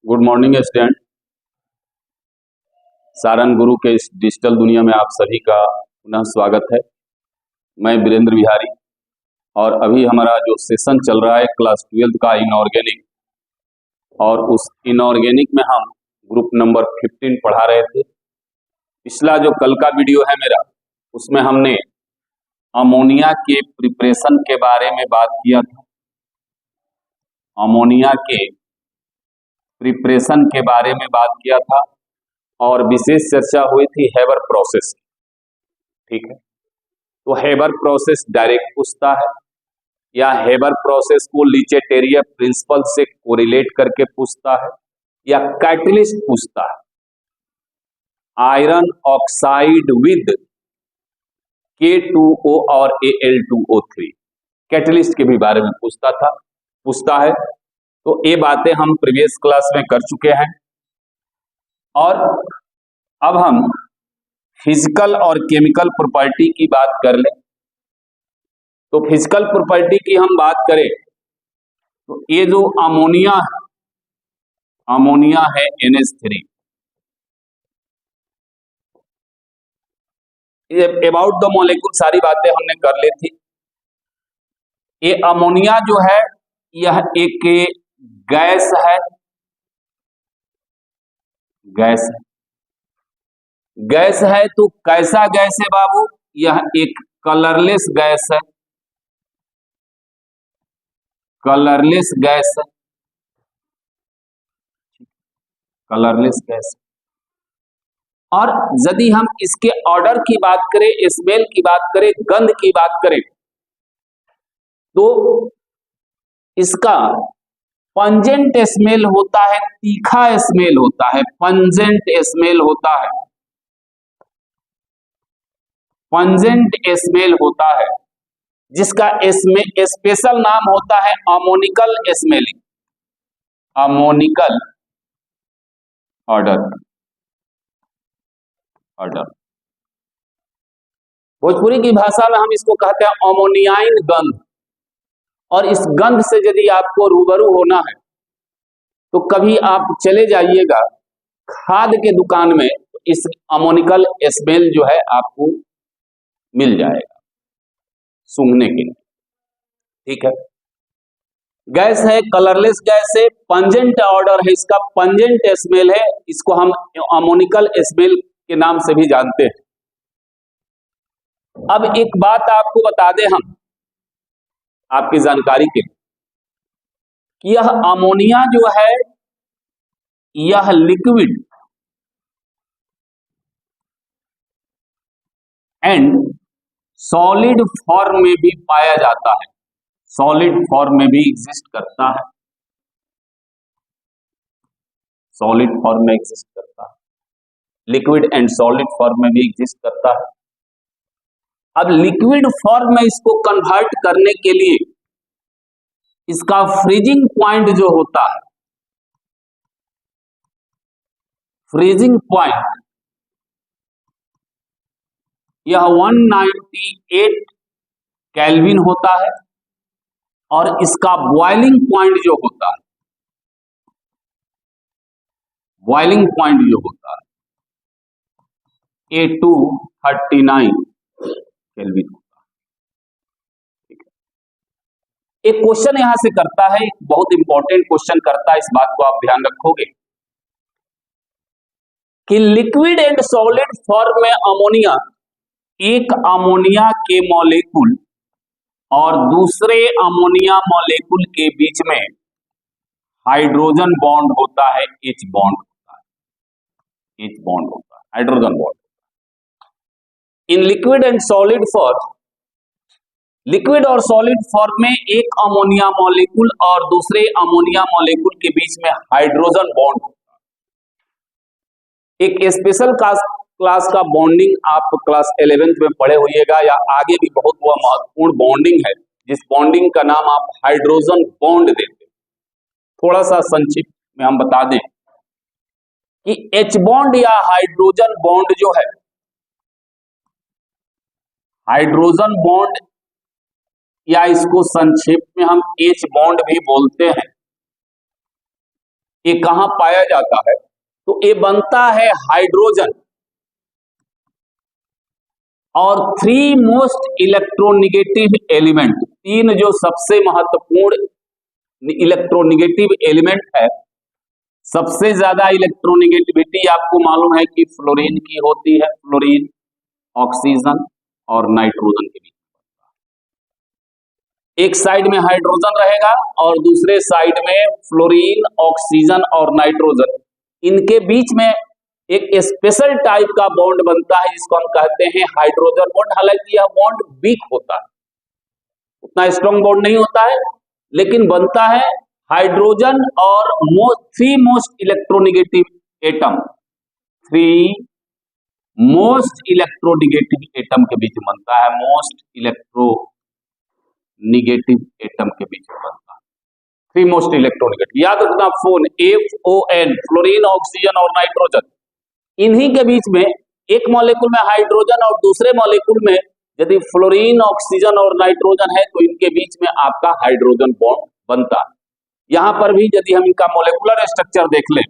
Good morning student. Sarang गुरु के इस digital दुनिया में आप सभी का पुनः स्वागत है। मैं वीरेंद्र बिहारी और अभी हमारा जो सेशन चल रहा है क्लास 12 का इनऑर्गेनिक, और उस इनऑर्गेनिक में हम ग्रुप नंबर 15 पढ़ा रहे थे। पिछला जो कल का वीडियो है मेरा, उसमें हमने अमोनिया के प्रिपरेशन के बारे में बात किया था। अमोनिया के प्रिपरेशन के बारे में बात किया था और विशेष चर्चा हुई थी हेबर प्रोसेस। ठीक है, तो हेबर प्रोसेस डायरेक्ट पूछता है या हेबर प्रोसेस को लीचेटेरिया प्रिंसिपल से कोरिलेट करके पूछता है या कैटलिस्ट पूछता है। आयरन ऑक्साइड विद K2O और Al2O3 कैटलिस्ट के भी बारे में पूछता है। तो ये बातें हम प्रीवियस क्लास में कर चुके हैं और अब हम फिजिकल और केमिकल प्रॉपर्टी की बात कर लें। तो फिजिकल प्रॉपर्टी की हम बात करें तो ये जो अमोनिया है NH3, ये अबाउट द मॉलिक्यूल सारी बातें हमने कर ली थी। ये अमोनिया जो है यह एक गैस है। गैस है तो कैसा गैस है बाबू? यह एक कलरलेस गैस है। कलरलेस गैस है, कलरलेस गैस। और यदि हम इसके ऑर्डर की बात करें, स्मेल की बात करें, गंध की बात करें, तो इसका पंजेंट स्मेल होता है, तीखा स्मेल होता है, पंजेंट स्मेल होता है, पंजेंट स्मेल होता है, जिसका स्पेशल नाम होता है ammoniacal smelling, ammoniacal order. Bhojpuri की भाषा में हम इसको कहते हैं अमोनियाइन गंध। और इस गंध से यदि आपको रूबरू होना है तो कभी आप चले जाइएगा खाद के दुकान में, तो इस अमोनिकल स्मेल जो है आपको मिल जाएगा सूंघने के लिए। ठीक है, गैस है, कलरलेस गैस है, पंजेंट ऑर्डर है, इसका पंजेंट स्मेल है, इसको हम अमोनिकल स्मेल के नाम से भी जानते हैं। अब एक बात आपको बता दें हम आपकी जानकारी के लिए कि यह अमोनिया जो है यह लिक्विड एंड सॉलिड फॉर्म में भी पाया जाता है, सॉलिड फॉर्म में भी एग्जिस्ट करता है, सॉलिड फॉर्म में एग्जिस्ट करता है, लिक्विड एंड सॉलिड फॉर्म में भी एग्जिस्ट करता है। अब लिक्विड फॉर्म में इसको कन्वर्ट करने के लिए इसका फ्रीजिंग पॉइंट जो होता है, फ्रीजिंग पॉइंट यह 198 केल्विन होता है और इसका बॉइलिंग पॉइंट जो होता है, बॉइलिंग पॉइंट जो होता है 239 केल्विन होता है। ठीक है, एक क्वेश्चन यहां से करता है, एक बहुत इंपॉर्टेंट क्वेश्चन करता है, इस बात को आप ध्यान रखोगे कि लिक्विड एंड सॉलिड फॉर्म में अमोनिया, एक अमोनिया के मॉलिक्यूल और दूसरे अमोनिया मॉलिक्यूल के बीच में हाइड्रोजन बॉन्ड होता है, H बॉन्ड होता है, H बॉन्ड होता है, hydrogen bond. In liquid and solid form, liquid और सॉलिड फॉर्म में एक अमोनिया मॉलिक्यूल और दूसरे अमोनिया मॉलिक्यूल के बीच में हाइड्रोजन बॉन्ड होता है। एक स्पेशल क्लास का बॉन्डिंग आप क्लास 11th में पढ़े होइएगा या आगे भी बहुत वह महत्वपूर्ण बॉन्डिंग है, जिस बॉन्डिंग का नाम आप हाइड्रोजन बॉन्ड देते हैं। थोड़ा सा संक्षिप्त में हम बता दें कि H बॉन्ड या हाइड्रोजन बॉन्ड जो है, हाइड्रोजन बॉन्ड या इसको संक्षेप में हम H बॉन्ड भी बोलते हैं, ये कहां पाया जाता है? तो ये बनता है हाइड्रोजन और थ्री मोस्ट इलेक्ट्रोनिगेटिव एलिमेंट, तीन जो सबसे महत्वपूर्ण इलेक्ट्रोनिगेटिव एलिमेंट है, सबसे ज्यादा इलेक्ट्रोनिगेटिविटी आपको मालूम है कि फ्लोरीन की होती है, फ्लोरीन, ऑक्सीजन और नाइट्रोजन के बीच। एक साइड में हाइड्रोजन रहेगा और दूसरे साइड में फ्लोरीन, ऑक्सीजन और नाइट्रोजन, इनके बीच में एक स्पेशल टाइप का बॉन्ड बनता है जिसको हम कहते हैं हाइड्रोजन बॉन्ड। हालांकि यह बॉन्ड वीक होता है, उतना स्ट्रॉन्ग बॉन्ड नहीं होता है, लेकिन बनता है हाइड्रोजन और three most electronegative atom, three most electronegative atom के बीच बनता है, मोस्ट इलेक्ट्रोनिगेटिव एटम के बीच बनता है, थ्री मोस्ट इलेक्ट्रोनिगेटिव। याद रखना, फोन FON, फ्लोरीन, ऑक्सीजन और नाइट्रोजन, इन्हीं के बीच में एक मॉलिक्यूल में हाइड्रोजन और दूसरे मॉलिक्यूल में यदि फ्लोरीन, ऑक्सीजन और नाइट्रोजन है तो इनके बीच में आपका हाइड्रोजन बॉन्ड बनता है। यहां पर भी यदि हम इनका मॉलिक्यूलर स्ट्रक्चर देख लें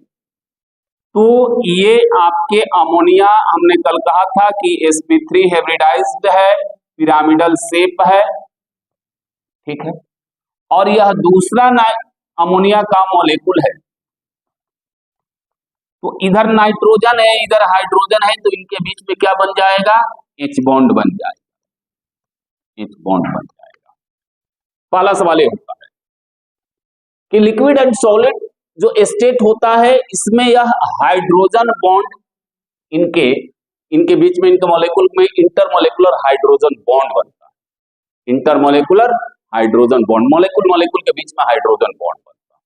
तो ये आपके अमोनिया, हमने कल कहा था कि sp3 हाइब्रिडाइज्ड है, पिरामिडल शेप है, ठीक है, और यह दूसरा अमोनिया का मॉलिक्यूल है। तो इधर नाइट्रोजन है, इधर हाइड्रोजन है, तो इनके बीच में क्या बन जाएगा? H बॉन्ड बन जाएगा, H बॉन्ड बन जाएगा। पहला सवाल ये होता है कि लिक्विड एंड सॉलिड जो स्टेट होता है इसमें यह हाइड्रोजन बॉन्ड इनके बीच में, इनके मॉलिक्यूल में इंटरमॉलिक्यूलर हाइड्रोजन बॉन्ड बनता है, इंटरमॉलिक्यूलर हाइड्रोजन बॉन्ड, मॉलिक्यूल के बीच में हाइड्रोजन बॉन्ड बनता है,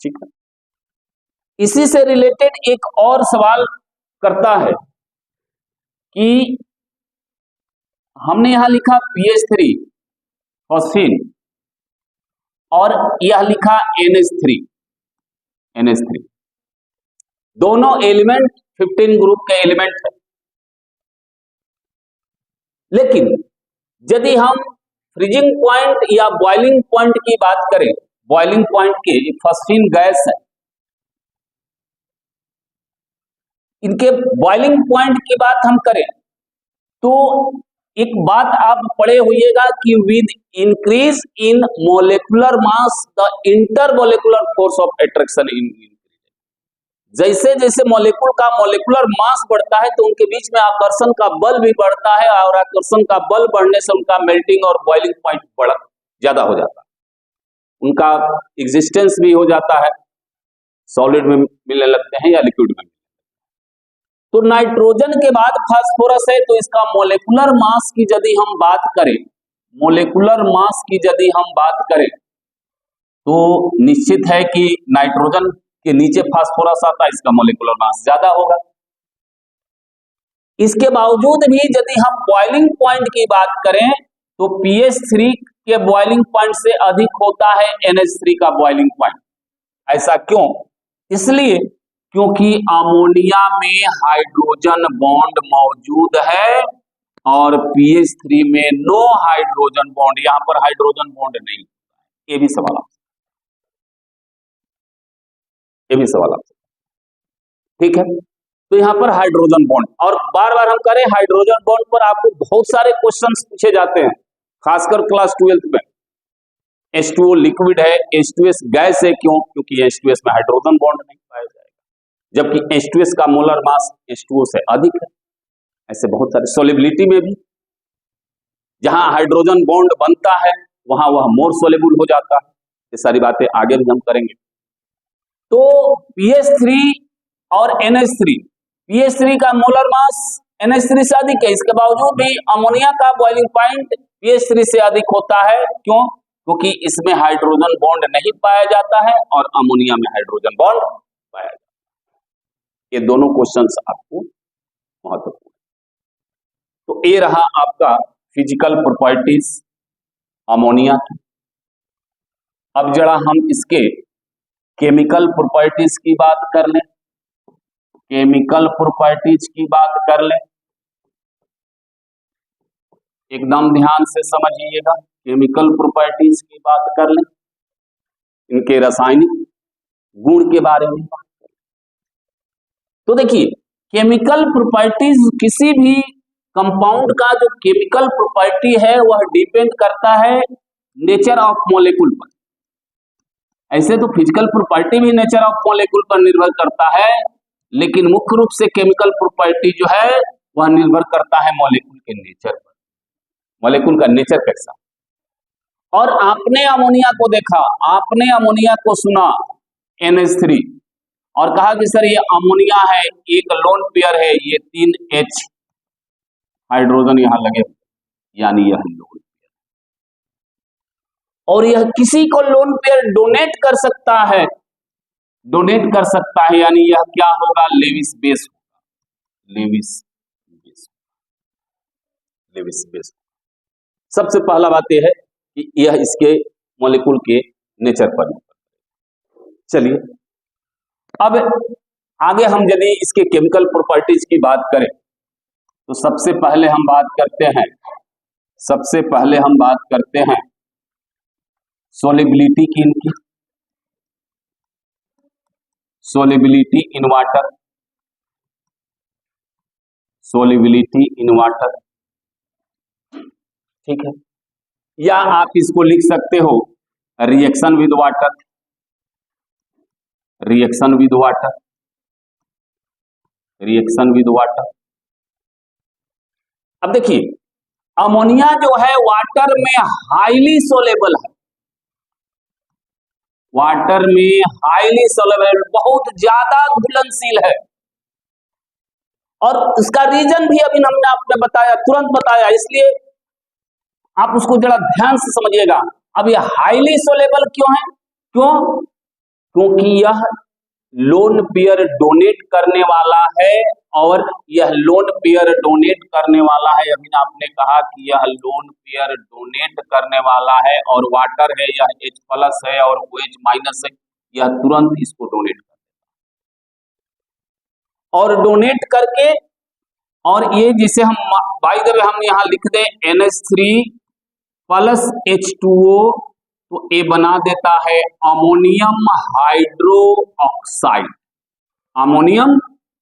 ठीक है। इसी से रिलेटेड एक और सवाल करता है कि हमने यहां लिखा PH3 फॉस्फीन और यह लिखा NH3, दोनों एलिमेंट 15 ग्रुप के एलिमेंट है, लेकिन यदि हम फ्रीजिंग पॉइंट या बॉइलिंग पॉइंट की बात करें, बॉइलिंग पॉइंट की, फॉस्फीन गैस है, इनके बॉइलिंग पॉइंट की बात हम करें तो एक बात आप पढ़े होइएगा कि with increase in molecular mass the intermolecular force of attraction increase, जैसे जैसे मॉलिक्यूल का मोलेकुलर मास बढ़ता है तो उनके बीच में आकर्षण का बल भी बढ़ता है, और आकर्षण का बल बढ़ने से उनका मेल्टिंग और बॉइलिंग पॉइंट ज्यादा हो जाता है, उनका एग्जिस्टेंस भी हो जाता है, सॉलिड में मिलने लगते हैं या लिक्विड में। तो नाइट्रोजन के बाद फास्फोरस है, तो इसका मोलेकुलर मास की यदि हम बात करें, मोलेकुलर मास की यदि हम बात करें तो निश्चित है कि नाइट्रोजन के नीचे फास्फोरस आता है, इसका मोलेकुलर मास ज्यादा होगा। इसके बावजूद भी यदि हम बॉइलिंग पॉइंट की बात करें तो PH3 के बॉइलिंग पॉइंट से अधिक होता है NH3 का बॉइलिंग पॉइंट। ऐसा क्यों? इसलिए क्योंकि अमोनिया में हाइड्रोजन बॉन्ड मौजूद है और PH3 में नो हाइड्रोजन बॉन्ड, यहां पर हाइड्रोजन बॉन्ड नहीं। ये भी सवाल ठीक है। तो यहां पर हाइड्रोजन बॉन्ड, और बार बार हम करें हाइड्रोजन बॉन्ड पर आपको बहुत सारे क्वेश्चंस पूछे जाते हैं, खासकर क्लास 12th में। H2O लिक्विड है, H2S गैस है, क्यों? क्योंकि H2S में हाइड्रोजन बॉन्ड नहीं पाया जाएगा, जबकि H2S का मोलर मास H2O से अधिक है। ऐसे बहुत सारे सोलिबिलिटी में भी जहां हाइड्रोजन बॉन्ड बनता है वहां वह मोर सोलेबल हो जाता है। ये सारी बातें आगे भी हम करेंगे। तो PH3 और NH3, PH3 का मोलर मास NH3 से अधिक है, इसके बावजूद भी अमोनिया का बॉइलिंग पॉइंट PH3 से अधिक होता है। क्यों? क्योंकि इसमें हाइड्रोजन बॉन्ड नहीं पाया जाता है और अमोनिया में हाइड्रोजन बॉन्ड पाया जाता है। ये दोनों क्वेश्चंस आपको महत्वपूर्ण। तो ये रहा आपका फिजिकल प्रॉपर्टीज अमोनिया की। अब जरा हम इसके केमिकल प्रॉपर्टीज की बात कर लें, केमिकल प्रॉपर्टीज की बात कर लें, एकदम ध्यान से समझिएगा। केमिकल प्रॉपर्टीज की बात कर लें, इनके रासायनिक गुण के बारे में बात करें तो देखिए, केमिकल प्रॉपर्टीज, किसी भी कंपाउंड का जो केमिकल प्रॉपर्टी है वह डिपेंड करता है नेचर ऑफ मॉलिक्यूल पर। ऐसे तो फिजिकल प्रॉपर्टी भी नेचर ऑफ मॉलिक्यूल पर निर्भर करता है, लेकिन मुख्य रूप से केमिकल प्रॉपर्टी जो है वह निर्भर करता है मॉलिक्यूल के नेचर पर, मॉलिक्यूल का नेचर कैसा। और आपने अमोनिया को देखा, आपने अमोनिया को सुना NH3 और कहा कि सर ये अमोनिया है, एक लोन पेयर है, ये 3H हाइड्रोजन यहां लगे, यानी यह लोन पेयर, और यह किसी को लोन पेयर डोनेट कर सकता है, डोनेट कर सकता है, यानी यह क्या होगा, लेविस बेस होगा, लेविस बेस, लेविस बेस। सबसे पहला बात यह है कि यह इसके मॉलिक्यूल के नेचर पर। चलिए अब आगे हम यदि इसके केमिकल प्रॉपर्टीज की बात करें तो सबसे पहले हम बात करते हैं सोलिबिलिटी की, इनकी solubility in water, solubility in water, ठीक है, या आप इसको लिख सकते हो reaction with water, reaction with water, reaction with water. अब देखिए, अमोनिया जो है वाटर में हाईली सोलेबल है, वाटर में हाईली सोलेबल, बहुत ज्यादा घुलनशील है, और इसका रीजन भी अभी हमने आपने बताया, तुरंत बताया, इसलिए आप उसको जरा ध्यान से समझिएगा। अब यह हाईली सोलेबल क्यों है? क्योंकि यह लोन पेयर डोनेट करने वाला है, और यह लोन पेयर डोनेट करने वाला है, अभी आपने कहा कि यह लोन पेयर डोनेट करने वाला है, और वाटर है, यह H+ है और OH- है, यह तुरंत इसको डोनेट कर, और डोनेट करके, और ये जिसे हम बाय द वे हम यहां लिख दें NH3 + H2O, तो ये बना देता है अमोनियम हाइड्रोक्साइड, अमोनियम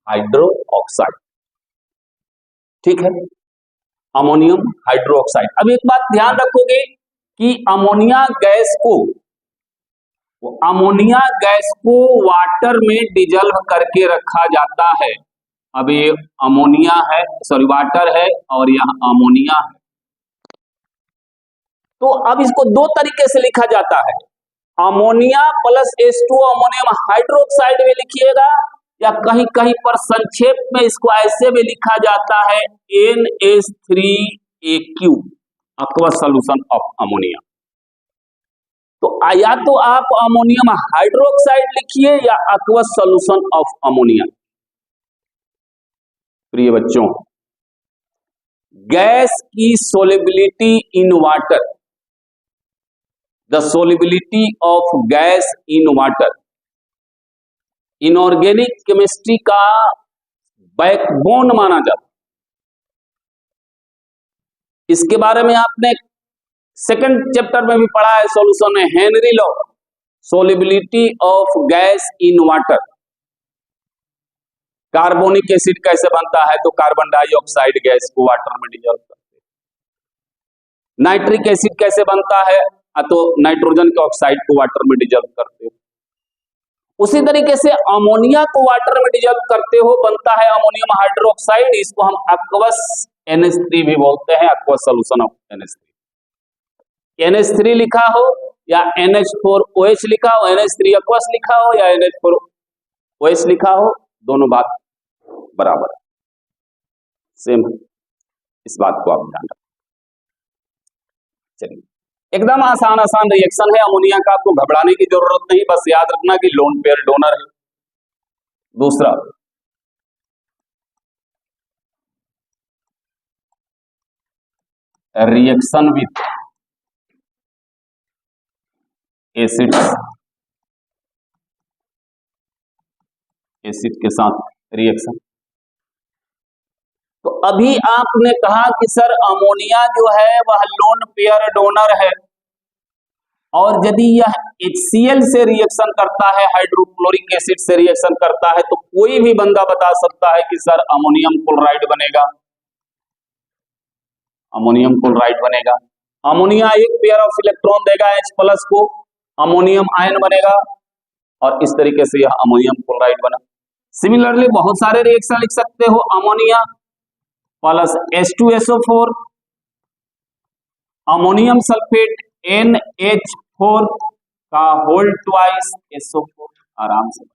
हाइड्रोक्साइड, ठीक है, अमोनियम हाइड्रोक्साइड। अब एक बात ध्यान रखोगे कि अमोनिया गैस को वाटर में डिजल्व करके रखा जाता है। अब ये अमोनिया है, सॉरी वाटर है, और यह अमोनिया है, तो अब इसको दो तरीके से लिखा जाता है, अमोनिया + H2O अमोनियम हाइड्रोक्साइड में लिखिएगा, या कहीं कहीं पर संक्षेप में इसको ऐसे भी लिखा जाता है NH3AQ, aqueous solution of ammonia. तो या तो आप अमोनियम हाइड्रोक्साइड लिखिए या aqueous solution ऑफ अमोनिया। प्रिय बच्चों, गैस की solubility in water, the solubility of gas in water inorganic chemistry का बैकबोन माना जाता है। इसके बारे में आपने सेकंड चैप्टर में भी पढ़ा है, सॉल्यूशन है, Henry law, solubility of gas in water. Carbonic acid कैसे बनता है, तो कार्बन डाइऑक्साइड गैस को वाटर में डिजॉल्व करते हैं। नाइट्रिक एसिड कैसे बनता है, तो नाइट्रोजन के ऑक्साइड को वाटर में डिजॉल्व करते हो। उसी तरीके से अमोनिया को वाटर में डिजॉल्व करते हो, बनता है अमोनियम हाइड्रोक्साइड, इसको हम aqueous NH3 भी बोलते हैं, aqueous solution of NH3। NH3 लिखा हो या NH4OH लिखा हो, NH3 aqueous लिखा हो या NH4OH लिखा हो, दोनों बात बराबर सेम है, इस बात को आप ध्यान रखें। चलिए, एकदम आसान रिएक्शन है अमोनिया का, आपको घबराने की जरूरत नहीं, बस याद रखना कि लोन पेयर डोनर है। दूसरा, रिएक्शन विद एसिड, एसिड के साथ रिएक्शन। तो अभी आपने कहा कि सर अमोनिया जो है वह लोन पेयर डोनर है, और यदि यह HCl से रिएक्शन करता है, हाइड्रोक्लोरिक एसिड से रिएक्शन करता है, तो कोई भी बंदा बता सकता है कि सर अमोनियम क्लोराइड बनेगा, अमोनियम क्लोराइड बनेगा। अमोनिया एक पेयर ऑफ इलेक्ट्रॉन देगा H+ को, अमोनियम आयन बनेगा और इस तरीके से यह अमोनियम क्लोराइड बना। सिमिलरली बहुत सारे रिएक्शन लिख सकते हो, ammonia plus H2SO4, ammonium sulphate NH4 का होल ट्वाइस SO4, आराम से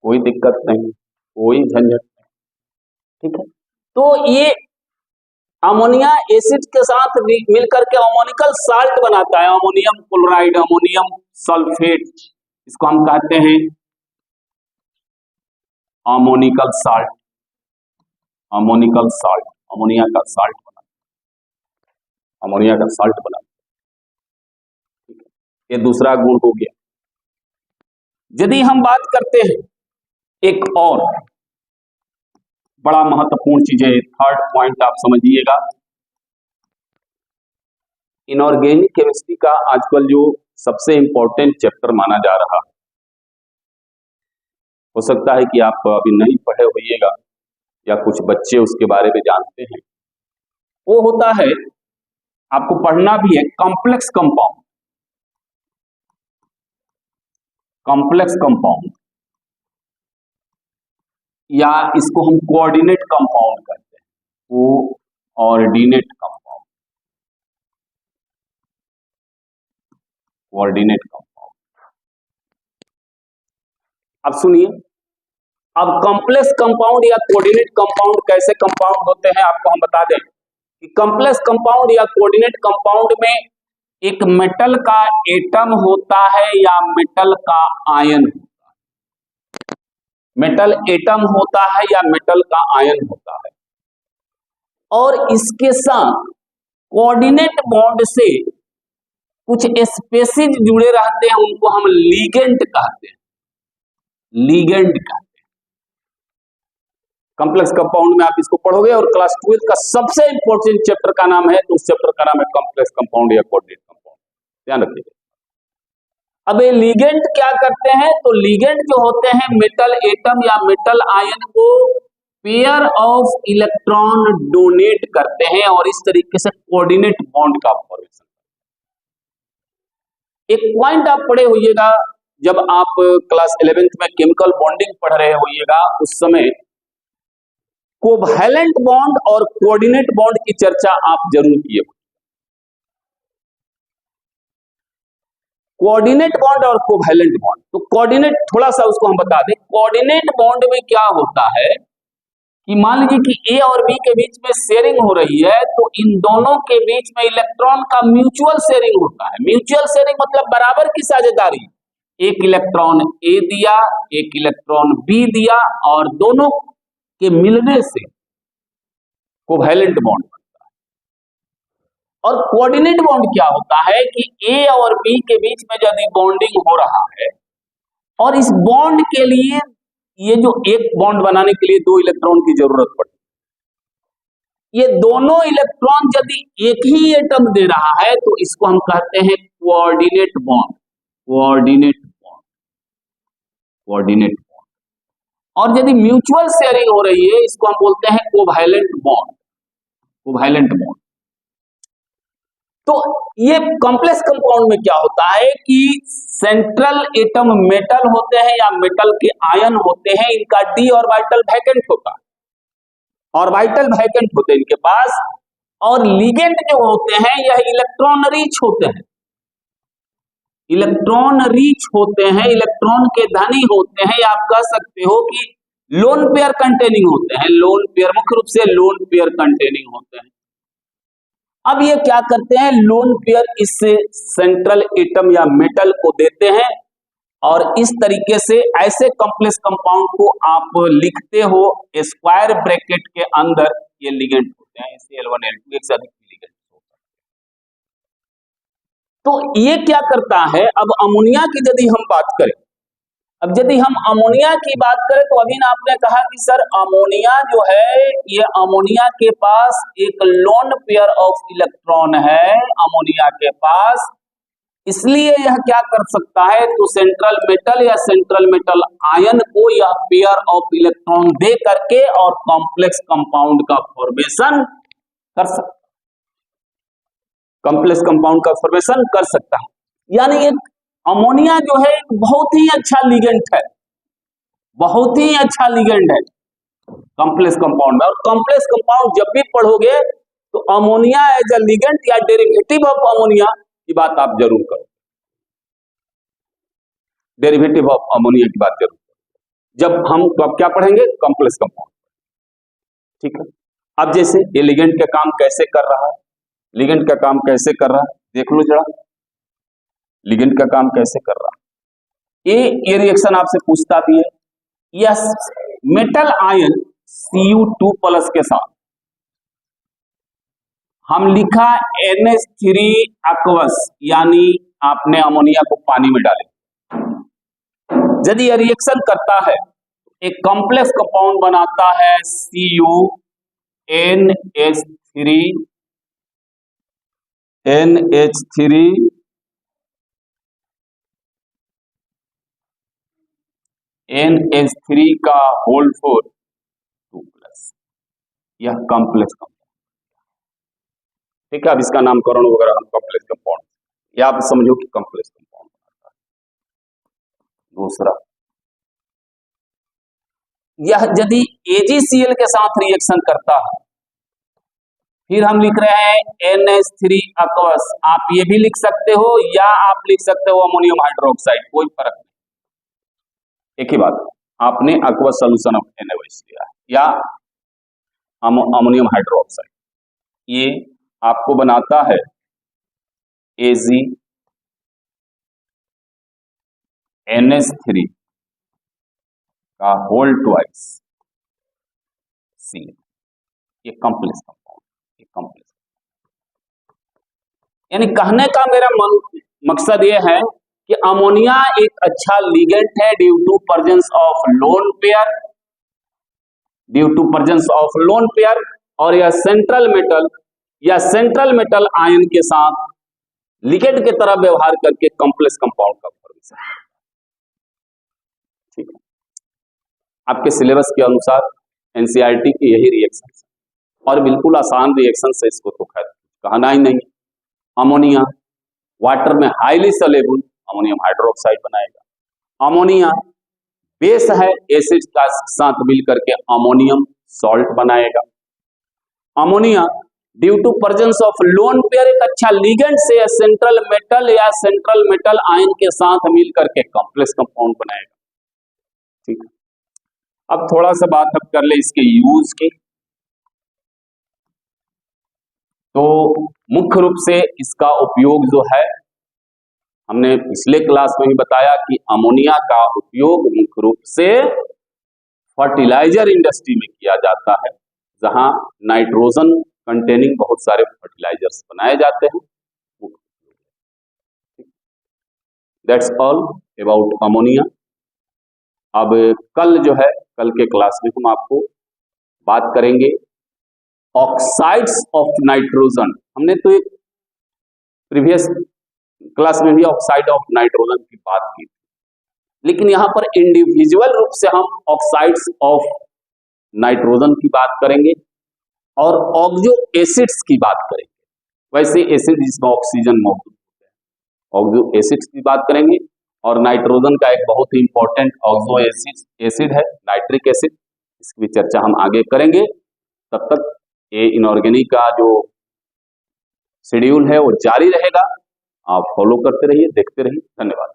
कोई दिक्कत नहीं, कोई झंझट नहीं, ठीक है। तो ये अमोनिया एसिड के साथ मिलकर के अमोनिकल साल्ट बनाता है, अमोनियम क्लोराइड, अमोनियम सल्फेट, इसको हम कहते हैं ammoniacal salt, ammoniacal salt, ammonia का साल्ट बना, अमोनिया का साल्ट बना, ठीक है। ये दूसरा गुण हो गया। यदि हम बात करते हैं एक और बड़ा महत्वपूर्ण चीज है, थर्ड पॉइंट आप समझिएगा, इनऑर्गेनिक केमिस्ट्री का आजकल जो सबसे इंपॉर्टेंट चैप्टर माना जा रहा है, हो सकता है कि आप अभी नहीं पढ़े होइएगा या कुछ बच्चे उसके बारे में जानते हैं, वो होता है, आपको पढ़ना भी है, कॉम्प्लेक्स कंपाउंड, कॉम्प्लेक्स कंपाउंड या इसको हम कोऑर्डिनेट कंपाउंड कहते हैं, कोऑर्डिनेट कंपाउंड, कोऑर्डिनेट कंपाउंड। अब सुनिए, अब कॉम्प्लेक्स कंपाउंड या कोऑर्डिनेट कंपाउंड कैसे कंपाउंड होते हैं आपको हम बता दें कि कॉम्प्लेक्स कंपाउंड या कोऑर्डिनेट कंपाउंड में एक मेटल का एटम होता है या मेटल का आयन होता है, मेटल एटम होता है या मेटल का आयन होता है, और इसके साथ कोऑर्डिनेट बॉन्ड से कुछ स्पेसीज जुड़े रहते हैं, उनको हम लिगेंड कहते हैं, लिगेंड कहते हैं। कॉम्प्लेक्स कंपाउंड में आप इसको पढ़ोगे और क्लास 12 का सबसे इंपॉर्टेंट चैप्टर का नाम है, तो उस चैप्टर का नाम है कॉम्प्लेक्स कंपाउंड या कोऑर्डिनेट कंपाउंड, ध्यान रखिएगा। अब ये लिगेंड क्या करते हैं, तो लिगेंड जो होते हैं मेटल एटम या मेटल आयन को पेयर ऑफ इलेक्ट्रॉन डोनेट करते हैं और इस तरीके से कोऑर्डिनेट बॉन्ड का फॉर्मेशन। एक पॉइंट आप पढ़े होइएगा जब आप क्लास 11th में केमिकल बॉन्डिंग पढ़ रहे होइएगा, उस समय कोवैलेंट बॉन्ड और कोऑर्डिनेट बॉन्ड की चर्चा आप जरूर किए। कोऑर्डिनेट बॉन्ड और कोवैलेंट बॉन्ड, तो कोऑर्डिनेट थोड़ा सा उसको हम बता दें। कोऑर्डिनेट बॉन्ड में क्या होता है कि मान लीजिए कि ए और बी के बीच में शेयरिंग हो रही है, तो इन दोनों के बीच में इलेक्ट्रॉन का म्यूचुअल शेयरिंग होता है। म्यूचुअल शेयरिंग मतलब बराबर की साझेदारी, एक इलेक्ट्रॉन ए दिया, एक इलेक्ट्रॉन बी दिया, और दोनों के मिलने से कोवैलेंट बॉन्ड। और कोऑर्डिनेट बॉन्ड क्या होता है कि ए और बी के बीच में यदि बॉन्डिंग हो रहा है और इस बॉन्ड के लिए ये जो एक बॉन्ड बनाने के लिए 2 इलेक्ट्रॉन की जरूरत पड़ती है, ये दोनों इलेक्ट्रॉन यदि एक ही एटम दे रहा है तो इसको हम कहते हैं coordinate bond, coordinate bond, coordinate bond. और यदि म्यूचुअल शेयरिंग हो रही है, इसको हम बोलते हैं कोवैलेंट बॉन्ड, कोवैलेंट बॉन्ड। तो ये कॉम्प्लेक्स कंपाउंड में क्या होता है कि सेंट्रल एटम मेटल होते हैं या मेटल के आयन होते हैं, इनका डी ऑर्बिटल वैकेंट होता है, ऑर्बिटल वैकेंट होते हैं इनके पास, और लिगेंड जो होते हैं यह इलेक्ट्रॉन रिच होते हैं, इलेक्ट्रॉन रिच होते हैं, इलेक्ट्रॉन के धनी होते हैं, या आप कह सकते हो कि लोन पेयर कंटेनिंग होते हैं, लोन पेयर, मुख्य रूप से लोन पेयर कंटेनिंग होते हैं। अब ये क्या करते हैं, लोन पेयर इस सेंट्रल एटम या मेटल को देते हैं, और इस तरीके से ऐसे कॉम्प्लेक्स कंपाउंड को आप लिखते हो स्क्वायर ब्रैकेट के अंदर, ये लिगेंड होते हैं, Cl1 L2 एक से अधिक लिगेंड होता है। तो ये क्या करता है, अब अमोनिया की यदि हम बात करें, अब यदि हम अमोनिया की बात करें तो अभी ना आपने कहा कि सर अमोनिया जो है, ये अमोनिया के पास एक लोन पेयर ऑफ इलेक्ट्रॉन है, अमोनिया के पास इसलिए यह क्या कर सकता है, तो सेंट्रल मेटल या सेंट्रल मेटल आयन को यह पेयर ऑफ इलेक्ट्रॉन दे करके और कॉम्प्लेक्स कंपाउंड का फॉर्मेशन कर सकता है, कॉम्प्लेक्स कंपाउंड का फॉर्मेशन कर सकता है। यानी एक अमोनिया जो है एक बहुत ही अच्छा लिगेंड है, बहुत ही अच्छा लिगेंड है कॉम्प्लेक्स कंपाउंड में। और कॉम्प्लेक्स कंपाउंड जब भी पढ़ोगे तो अमोनिया एज अ लिगेंड या डेरिवेटिव ऑफ अमोनिया की बात आप जरूर करो, डेरिवेटिव ऑफ अमोनिया की बात जरूर करो जब हम कब क्या पढ़ेंगे, कॉम्प्लेक्स कंपाउंड। ठीक है, अब जैसे ये लिगेंड का काम कैसे कर रहा है, लिगेंड का काम कैसे कर रहा है देख लो जरा, लिगेंड का काम कैसे कर रहा है। ये रिएक्शन आपसे पूछता भी है, यस मेटल आयन Cu2+ के साथ हम लिखा NH3 aqueous, यानी आपने अमोनिया को पानी में डाले, यदि यह रिएक्शन करता है एक कॉम्प्लेक्स कंपाउंड बनाता है NH3 का होल 4 यह कॉम्प्लेक्स कंपाउंड। ठीक है, अब इसका नामकरण वगैरह हम कॉम्प्लेक्स कंपाउंड, या आप समझो कि कॉम्प्लेक्स कंपाउंड बनाता है। दूसरा, यह यदि AgCl के साथ रिएक्शन करता है, फिर हम लिख रहे हैं NH3 aqueous, आप ये भी लिख सकते हो या आप लिख सकते हो अमोनियम हाइड्रोक्साइड, कोई फर्क नहीं, एक ही बात। आपने aqueous सॉल्यूशन ऑफ NaOH लिया है या अमोनियम हाइड्रोक्साइड, ये आपको बनाता है AgNH3 का होल ट्वाइस C, ये कॉम्प्लेक्स कंपाउंड, ये कॉम्प्लेक्स। यानी कहने का मेरा मकसद ये है कि अमोनिया एक अच्छा लिगेंड है due to presence of lone pair, due to presence of lone pair, और यह सेंट्रल मेटल या सेंट्रल मेटल आयन के साथ लिगेंड की तरह व्यवहार करके कॉम्प्लेक्स कंपाउंड का फॉर्मेशन। ठीक है, आपके सिलेबस के अनुसार एनसीईआरटी की यही रिएक्शन और बिल्कुल आसान रिएक्शन से, इसको तो खैर कहना ही नहीं। अमोनिया वाटर में हाईली सॉल्युबल अमोनियम हाइड्रोक्साइड बनाएगा, अमोनिया बेस है एसिड का साथ मिलकर के अमोनियम सॉल्ट बनाएगा, ammonia due to presence of lone pair एक अच्छा लिगेंड से सेंट्रल मेटल या सेंट्रल मेटल आयन के साथ मिलकर के कॉम्प्लेक्स कंपाउंड बनाएगा। ठीक है, अब थोड़ा सा बात अब कर ले इसके यूज की। तो मुख्य रूप से इसका उपयोग जो है, हमने पिछले क्लास में भी बताया कि अमोनिया का उपयोग मुख्य रूप से फर्टिलाइजर इंडस्ट्री में किया जाता है, जहां नाइट्रोजन कंटेनिंग बहुत सारे फर्टिलाइजर्स बनाए जाते हैं। That's all about ammonia. अब कल जो है, कल के क्लास में हम आपको बात करेंगे ऑक्साइड्स ऑफ नाइट्रोजन। हमने तो एक प्रीवियस क्लास में भी ऑक्साइड ऑफ नाइट्रोजन की बात की, लेकिन यहां पर इंडिविजुअल रूप से हम ऑक्साइड्स ऑफ नाइट्रोजन की बात करेंगे और ऑक्सो एसिड्स की बात करेंगे। वैसे एसिड जिसमें ऑक्सीजन मौजूद होता है, ऑक्सो एसिड्स की बात करेंगे, और नाइट्रोजन का एक बहुत ही इंपॉर्टेंट ऑक्सो एसिड है नाइट्रिक एसिड, इसकी चर्चा हम आगे करेंगे। तब तक ये इनऑर्गेनिक का जो शेड्यूल है वो जारी रहेगा, आप फॉलो करते रहिए, देखते रहिए। धन्यवाद।